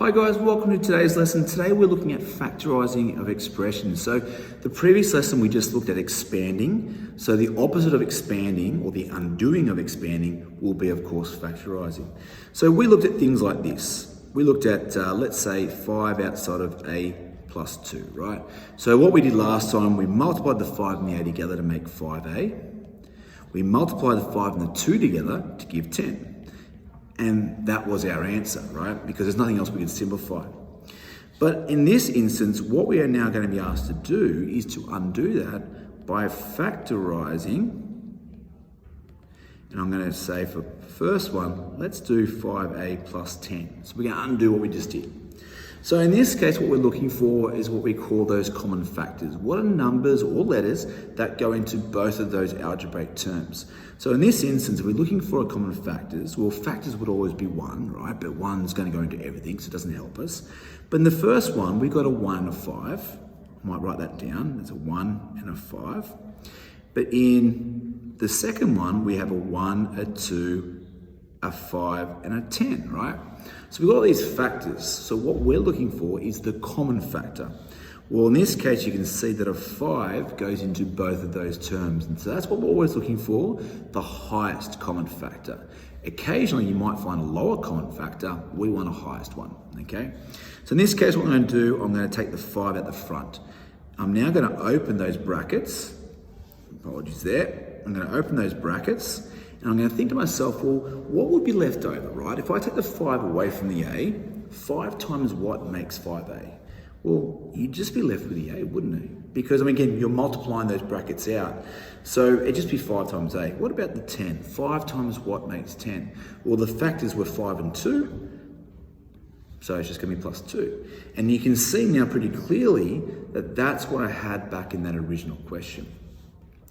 Hi guys, welcome to today's lesson. Today we're looking at factorising of expressions. So the previous lesson we just looked at expanding. So the opposite of expanding, or the undoing of expanding, will be of course factorising. So we looked at things like this. We looked at, let's say 5 outside of a plus 2, right? So what we did last time, we multiplied the 5 and the a together to make 5a. We multiplied the 5 and the 2 together to give 10. And that was our answer, right? Because there's nothing else we could simplify. But in this instance, what we are now going to be asked to do is to undo that by factorising. And I'm going to say for the first one, let's do 5a plus 10. So we're going to undo what we just did. So in this case, what we're looking for is what we call those common factors. What are numbers or letters that go into both of those algebraic terms? So in this instance, if we're looking for a common factors, well, factors would always be 1, right? But 1's going to go into everything, so it doesn't help us. But in the first one, we've got a 1 and a 5. I might write that down. There's a 1 and a 5. But in the second one, we have a 1, a 2, a 5 and a 10, right? So we've got all these factors. So what we're looking for is the common factor. Well, in this case, you can see that a 5 goes into both of those terms. And so that's what we're always looking for, the highest common factor. Occasionally, you might find a lower common factor. We want a highest one, okay? So in this case, what I'm going to do, I'm going to take the 5 at the front. I'm now going to open those brackets. Apologies there. I'm going to open those brackets. And I'm going to think to myself, well, what would be left over, right? If I take the 5 away from the a, 5 times what makes 5a? Well, you'd just be left with the a, wouldn't you? Because, I mean, again, you're multiplying those brackets out. So it'd just be 5 times a. What about the 10? 5 times what makes 10? Well, the factors were 5 and 2. So it's just going to be plus 2. And you can see now pretty clearly that that's what I had back in that original question.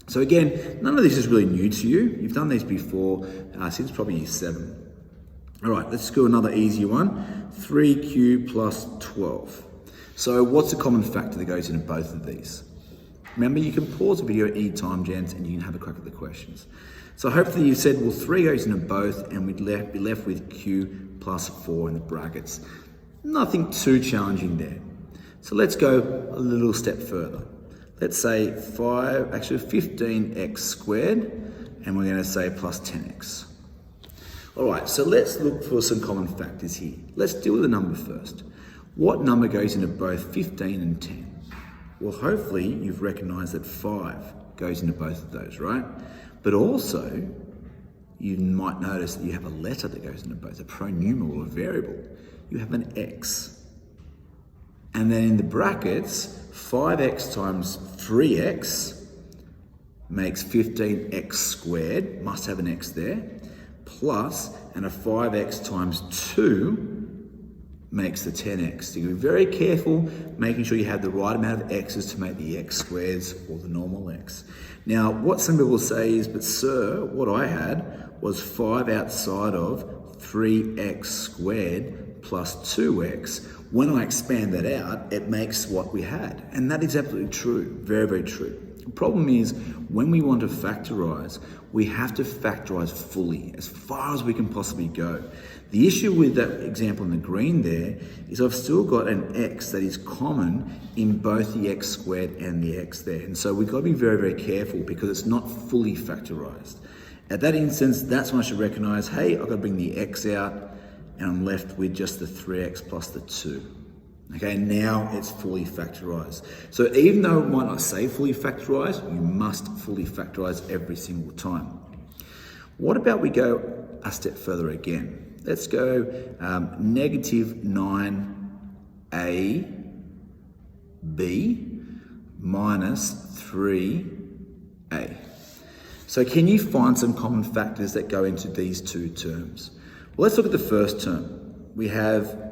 So again, none of this is really new to you. You've done these before since probably year 7. All right, let's do another easier one. 3q plus 12. So what's the common factor that goes into both of these? Remember, you can pause the video at any time, gents, and you can have a crack at the questions. So hopefully you've said, well, 3 goes into both, and we'd be left with q plus 4 in the brackets. Nothing too challenging there. So let's go a little step further. Let's say 15x squared, and we're going to say plus 10x. All right, so let's look for some common factors here. Let's deal with the number first. What number goes into both 15 and 10? Well, hopefully you've recognized that 5 goes into both of those, right? But also, you might notice that you have a letter that goes into both, a pronumeral or a variable. You have an x. And then in the brackets, 5x times 3x makes 15x squared, must have an x there, plus, and a 5x times 2 makes the 10x. So you're very careful making sure you have the right amount of x's to make the x squares or the normal x. Now, what some people say is, but sir, what I had was 5 outside of 3x squared plus 2x. When I expand that out, it makes what we had. And that is absolutely true, very, very true. The problem is, when we want to factorise, we have to factorise fully, as far as we can possibly go. The issue with that example in the green there is I've still got an x that is common in both the x squared and the x there. And so we've got to be very, very careful because it's not fully factorised. At that instance, that's when I should recognise, hey, I've got to bring the x out, and I'm left with just the 3x plus the 2. Okay, now it's fully factorised. So even though it might not say fully factorised, you must fully factorise every single time. What about we go a step further again? Let's go negative 9ab minus 3a. So can you find some common factors that go into these two terms? Well, let's look at the first term. We have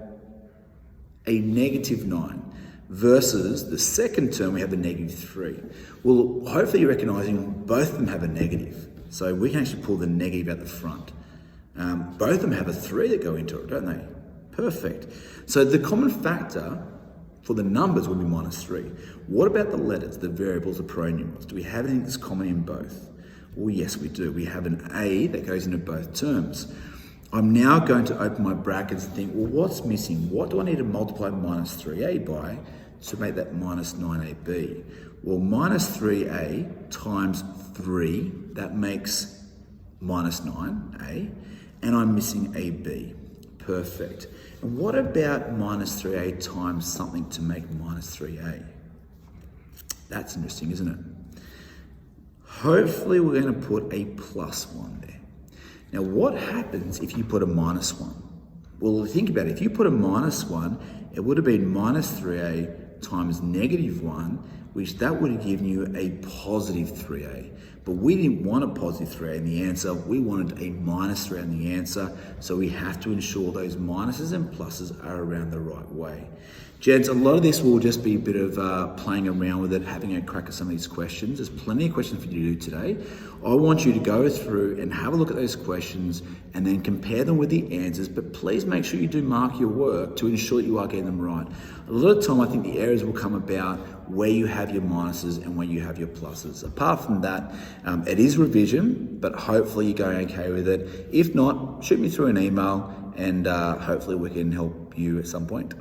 a negative 9 versus the second term, we have a negative 3. Well, hopefully you're recognising both of them have a negative. So we can actually pull the negative out the front. Both of them have a 3 that go into it, don't they? Perfect. So the common factor for the numbers will be minus 3. What about the letters, the variables, the pronumerals? Do we have anything that's common in both? Well, yes, we do. We have an A that goes into both terms. I'm now going to open my brackets and think, well, what's missing? What do I need to multiply minus 3a by to make that minus 9ab? Well, minus 3a times 3, that makes minus 9a, and I'm missing ab. Perfect. And what about minus 3a times something to make minus 3a? That's interesting, isn't it? Hopefully we're going to put a plus 1 there. Now what happens if you put a minus 1? Well, think about it. If you put a minus 1, it would have been minus 3a times negative 1, which that would have given you a positive 3a. But we didn't want a positive 3a in the answer. We wanted a minus 3a in the answer. So we have to ensure those minuses and pluses are around the right way. Gents, a lot of this will just be a bit of playing around with it, having a crack at some of these questions. There's plenty of questions for you to do today. I want you to go through and have a look at those questions and then compare them with the answers, but please make sure you do mark your work to ensure that you are getting them right. A lot of the time, I think the errors will come about where you have your minuses and where you have your pluses. Apart from that, it is revision, but hopefully you're going okay with it. If not, shoot me through an email and hopefully we can help you at some point.